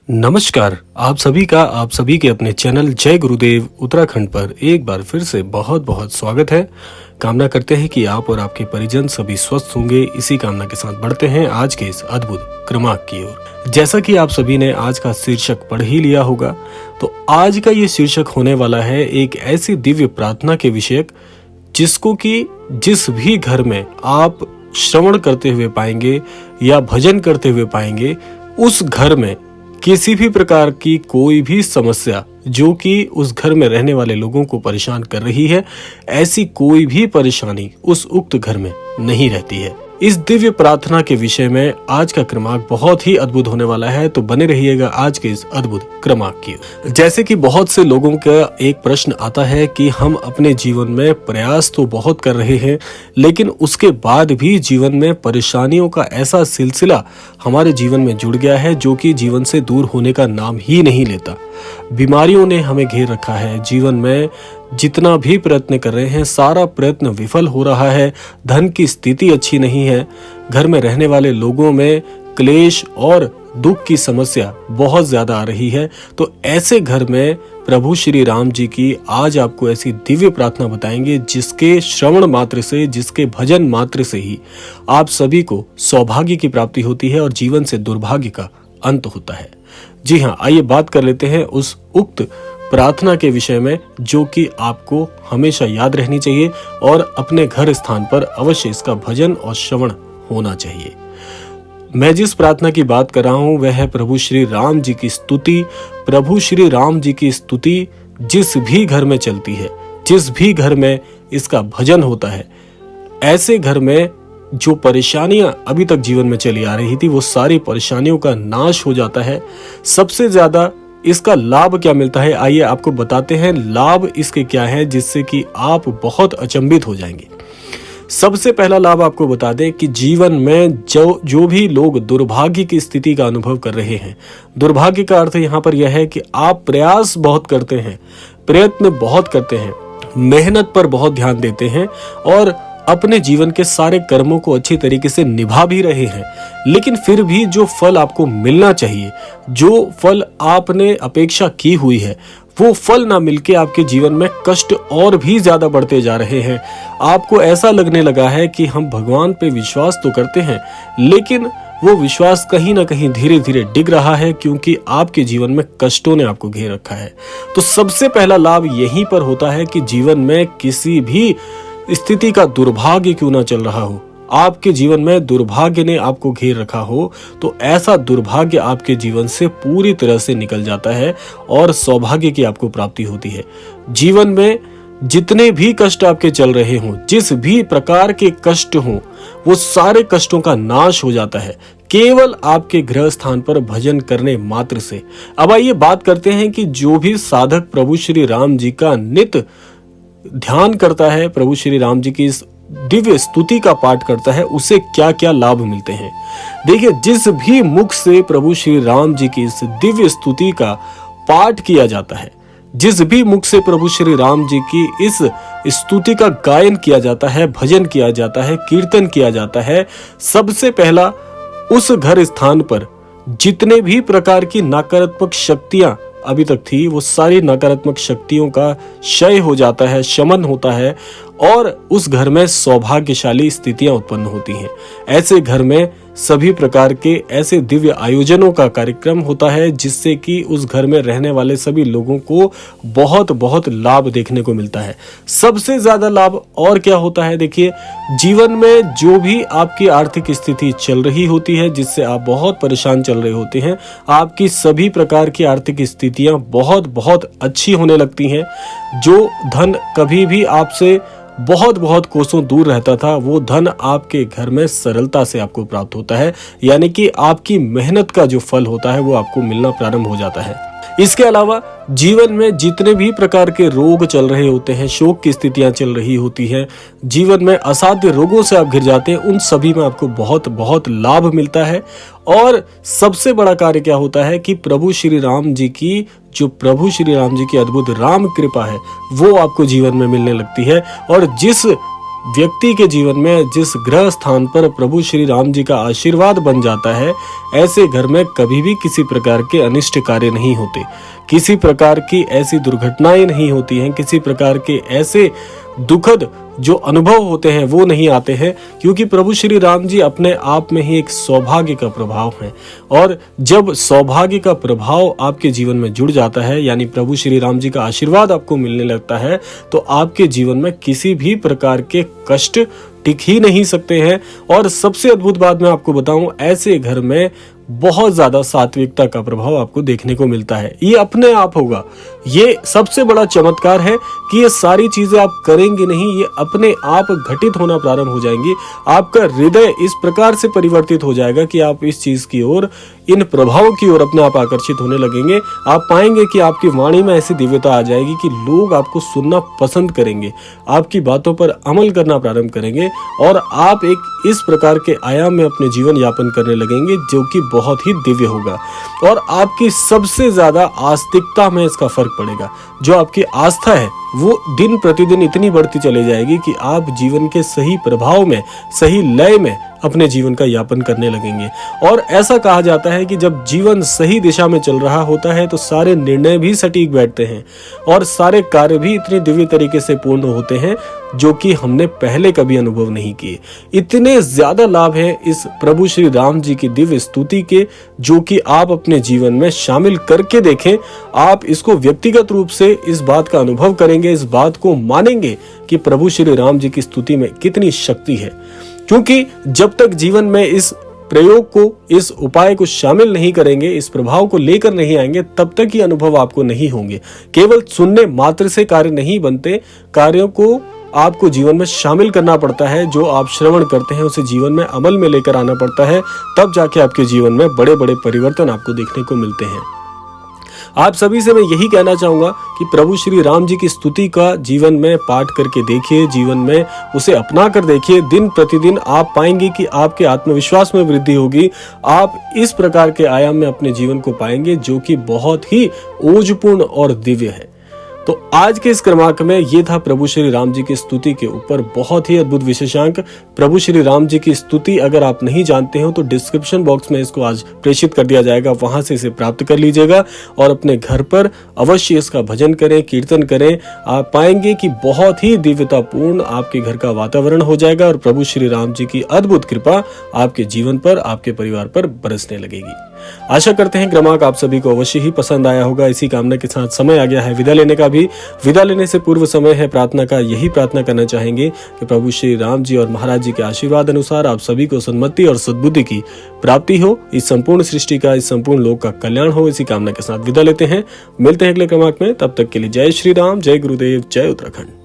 नमस्कार। आप सभी के अपने चैनल जय गुरुदेव उत्तराखंड पर एक बार फिर से बहुत बहुत स्वागत है। कामना करते हैं कि आप और आपके परिजन सभी स्वस्थ होंगे। इसी कामना के साथ बढ़ते हैं आज के इस अद्भुत क्रमांक की ओर। जैसा कि आप सभी ने आज का शीर्षक पढ़ ही लिया होगा, तो आज का ये शीर्षक होने वाला है एक ऐसी दिव्य प्रार्थना के विषयक जिसको कि जिस भी घर में आप श्रवण करते हुए पाएंगे या भजन करते हुए पाएंगे, उस घर में किसी भी प्रकार की कोई भी समस्या जो कि उस घर में रहने वाले लोगों को परेशान कर रही है, ऐसी कोई भी परेशानी उस उक्त घर में नहीं रहती है। इस दिव्य प्रार्थना के विषय में आज का क्रमांक बहुत ही अद्भुत होने वाला है, तो बने रहिएगा आज के इस अद्भुत क्रमांक की। जैसे कि बहुत से लोगों का एक प्रश्न आता है कि हम अपने जीवन में प्रयास तो बहुत कर रहे हैं, लेकिन उसके बाद भी जीवन में परेशानियों का ऐसा सिलसिला हमारे जीवन में जुड़ गया है जो कि जीवन से दूर होने का नाम ही नहीं लेता। बीमारियों ने हमें घेर रखा है। जीवन में जितना भी प्रयत्न कर रहे हैं, सारा प्रयत्न विफल हो रहा है। धन की स्थिति अच्छी नहीं है। घर में रहने वाले लोगों में क्लेश और दुख की समस्या बहुत ज्यादा आ रही है। तो ऐसे घर में प्रभु श्री राम जी की आज आपको ऐसी दिव्य प्रार्थना बताएंगे जिसके श्रवण मात्र से, जिसके भजन मात्र से ही आप सभी को सौभाग्य की प्राप्ति होती है और जीवन से दुर्भाग्य का अंत होता है। जी हाँ, आइए बात कर लेते हैं उस उक्त प्रार्थना के विषय में जो कि आपको हमेशा याद रहनी चाहिए और अपने घर स्थान पर अवश्य इसका भजन और श्रवण होना चाहिए। मैं जिस प्रार्थना की बात कर रहा हूं वह है प्रभु श्री राम जी की स्तुति। प्रभु श्री राम जी की स्तुति जिस भी घर में चलती है, जिस भी घर में इसका भजन होता है, ऐसे घर में जो परेशानियां अभी तक जीवन में चली आ रही थी, वो सारी परेशानियों का नाश हो जाता है। सबसे ज्यादा इसका लाभ क्या मिलता है, आइए आपको बताते हैं लाभ इसके क्या है, जिससे कि आप बहुत अचंभित हो जाएंगे। सबसे पहला लाभ आपको बता दें कि जीवन में जो भी लोग दुर्भाग्य की स्थिति का अनुभव कर रहे हैं, दुर्भाग्य का अर्थ यहाँ पर यह है कि आप प्रयास बहुत करते हैं, प्रयत्न बहुत करते हैं, मेहनत पर बहुत ध्यान देते हैं और अपने जीवन के सारे कर्मों को अच्छी तरीके से निभा भी रहे हैं, लेकिन फिर भी जो फल आपको मिलना चाहिए, जो फल आपने अपेक्षा की हुई है, वो फल ना मिलके आपके जीवन में कष्ट और भी ज्यादा बढ़ते जा रहे हैं। आपको ऐसा लगने लगा है कि हम भगवान पे विश्वास तो करते हैं, लेकिन वो विश्वास कहीं ना कहीं धीरे धीरे डिग रहा है, क्योंकि आपके जीवन में कष्टों ने आपको घेर रखा है। तो सबसे पहला लाभ यहीं पर होता है कि जीवन में किसी भी स्थिति का दुर्भाग्य क्यों ना चल रहा हो, आपके जीवन में दुर्भाग्य ने आपको घेर रखा हो, तो ऐसा दुर्भाग्य आपके जीवन से पूरी तरह से निकल जाता है और सौभाग्य की आपको प्राप्ति होती है। जीवन में जितने भी कष्ट आपके चल रहे हों, जिस भी प्रकार के कष्ट हों, वो सारे कष्टों का नाश हो जाता है केवल आपके गृह स्थान पर भजन करने मात्र से। अब आइए बात करते हैं कि जो भी साधक प्रभु श्री राम जी का नित्य ध्यान करता है, प्रभु श्री राम जी की इस दिव्य स्तुति का पाठ करता है, उसे क्या क्या लाभ मिलते हैं। देखिए, जिस भी मुख से प्रभु श्री राम जी की इस दिव्य स्तुति का पाठ किया जाता है, जिस भी मुख से प्रभु श्री राम जी की इस स्तुति का गायन किया जाता है, भजन किया जाता है, कीर्तन किया जाता है, सबसे पहला उस घर स्थान पर जितने भी प्रकार की नकारात्मक शक्तियां अभी तक थी, वो सारी नकारात्मक शक्तियों का क्षय हो जाता है, शमन होता है और उस घर में सौभाग्यशाली स्थितियां उत्पन्न होती हैं। ऐसे घर में सभी प्रकार के ऐसे दिव्य आयोजनों का कार्यक्रम होता है जिससे कि उस घर में रहने वाले सभी लोगों को बहुत बहुत लाभ देखने को मिलता है। सबसे ज्यादा लाभ और क्या होता है, देखिए, जीवन में जो भी आपकी आर्थिक स्थिति चल रही होती है, जिससे आप बहुत परेशान चल रहे होते हैं, आपकी सभी प्रकार की आर्थिक स्थितियां बहुत बहुत अच्छी होने लगती हैं। जो धन कभी भी आपसे बहुत बहुत कोसों दूर रहता था, वो धन आपके घर में सरलता से आपको प्राप्त होता है, यानी कि आपकी मेहनत का जो फल होता है वो आपको मिलना प्रारंभ हो जाता है। इसके अलावा जीवन में जितने भी प्रकार के रोग चल रहे होते हैं, शोक की स्थितियां चल रही होती हैं, जीवन में असाध्य रोगों से आप घिर जाते हैं, उन सभी में आपको बहुत बहुत लाभ मिलता है। और सबसे बड़ा कार्य क्या होता है कि प्रभु श्री राम जी की अद्भुत राम कृपा है, वो आपको जीवन में मिलने लगती है। और जिस व्यक्ति के जीवन में जिस ग्रह स्थान पर प्रभु श्री राम जी का आशीर्वाद बन जाता है, ऐसे घर में कभी भी किसी प्रकार के अनिष्ट कार्य नहीं होते, किसी प्रकार की ऐसी दुर्घटनाएं नहीं होती हैं, किसी प्रकार के ऐसे दुखद जो अनुभव होते हैं वो नहीं आते हैं, क्योंकि प्रभु श्री राम जी अपने आप में ही एक सौभाग्य का प्रभाव है। और जब सौभाग्य का प्रभाव आपके जीवन में जुड़ जाता है, यानी प्रभु श्री राम जी का आशीर्वाद आपको मिलने लगता है, तो आपके जीवन में किसी भी प्रकार के कष्ट टिक ही नहीं सकते हैं। और सबसे अद्भुत बात मैं आपको बताऊं, ऐसे घर में बहुत ज्यादा सात्विकता का प्रभाव आपको देखने को मिलता है। ये अपने आप होगा। ये सबसे बड़ा चमत्कार है कि ये सारी चीजें आप करेंगे नहीं, ये अपने आप घटित होना प्रारंभ हो जाएंगी। आपका हृदय इस प्रकार से परिवर्तित हो जाएगा कि आप इस चीज की ओर, इन प्रभावों की ओर अपने आप आकर्षित होने लगेंगे। आप पाएंगे कि आपकी वाणी में ऐसी दिव्यता आ जाएगी कि लोग आपको सुनना पसंद करेंगे, आपकी बातों पर अमल करना प्रारंभ करेंगे, और आप एक इस प्रकार के आयाम में अपने जीवन यापन करने लगेंगे जो कि बहुत ही दिव्य होगा। और आपकी सबसे ज्यादा आस्तिकता में इसका फर्क पड़ेगा। जो आपकी आस्था है वो दिन प्रतिदिन इतनी बढ़ती चली जाएगी कि आप जीवन के सही प्रभाव में, सही लय में अपने जीवन का यापन करने लगेंगे। और ऐसा कहा जाता है कि जब जीवन सही दिशा में चल रहा होता है तो सारे निर्णय भी सटीक बैठते हैं और सारे कार्य भी इतनी दिव्य तरीके से पूर्ण होते हैं जो कि हमने पहले कभी अनुभव नहीं किए। इतने ज्यादा लाभ है इस प्रभु श्री राम जी की दिव्य स्तुति के, जो कि आप अपने जीवन में शामिल करके देखें। आप इसको व्यक्तिगत रूप से इस बात का अनुभव करेंगे, इस बात को मानेंगे कि प्रभु श्री राम जी की स्तुति में कितनी शक्ति है। क्योंकि जब तक जीवन में इस प्रयोग को, इस उपाय को शामिल नहीं करेंगे, इस प्रभाव को लेकर नहीं आएंगे, तब तक ये अनुभव आपको नहीं होंगे। केवल सुनने मात्र से कार्य नहीं बनते, कार्यों को आपको जीवन में शामिल करना पड़ता है। जो आप श्रवण करते हैं उसे जीवन में अमल में लेकर आना पड़ता है, तब जाके आपके जीवन में बड़े बड़े परिवर्तन आपको देखने को मिलते हैं। आप सभी से मैं यही कहना चाहूंगा कि प्रभु श्री राम जी की स्तुति का जीवन में पाठ करके देखिए, जीवन में उसे अपना कर देखिए। दिन प्रतिदिन आप पाएंगे कि आपके आत्मविश्वास में वृद्धि होगी। आप इस प्रकार के आयाम में अपने जीवन को पाएंगे जो कि बहुत ही ओजपूर्ण और दिव्य है। तो आज के इस क्रमांक में ये था प्रभु श्री राम जी की स्तुति के ऊपर बहुत ही अद्भुत विशेषांक। प्रभु श्री राम जी की स्तुति अगर आप नहीं जानते हो तो डिस्क्रिप्शन बॉक्स में इसको आज प्रेषित कर दिया जाएगा, वहां से इसे प्राप्त कर लीजिएगा और अपने घर पर अवश्य इसका भजन करें, कीर्तन करें। आप पाएंगे कि बहुत ही दिव्यतापूर्ण आपके घर का वातावरण हो जाएगा और प्रभु श्री राम जी की अद्भुत कृपा आपके जीवन पर, आपके परिवार पर बरसने लगेगी। आशा करते हैं क्रमांक आप सभी को अवश्य ही पसंद आया होगा। इसी कामना के साथ समय आ गया है विदा लेने का भी। विदा लेने से पूर्व समय है प्रार्थना का। यही प्रार्थना करना चाहेंगे कि प्रभु श्री राम जी और महाराज जी के आशीर्वाद अनुसार आप सभी को सन्मति और सद्बुद्धि की प्राप्ति हो, इस संपूर्ण सृष्टि का, इस संपूर्ण लोक का कल्याण हो। इसी कामना के साथ विदा लेते हैं। मिलते हैं अगले क्रमांक में, तब तक के लिए जय श्री राम, जय गुरुदेव, जय उत्तराखंड।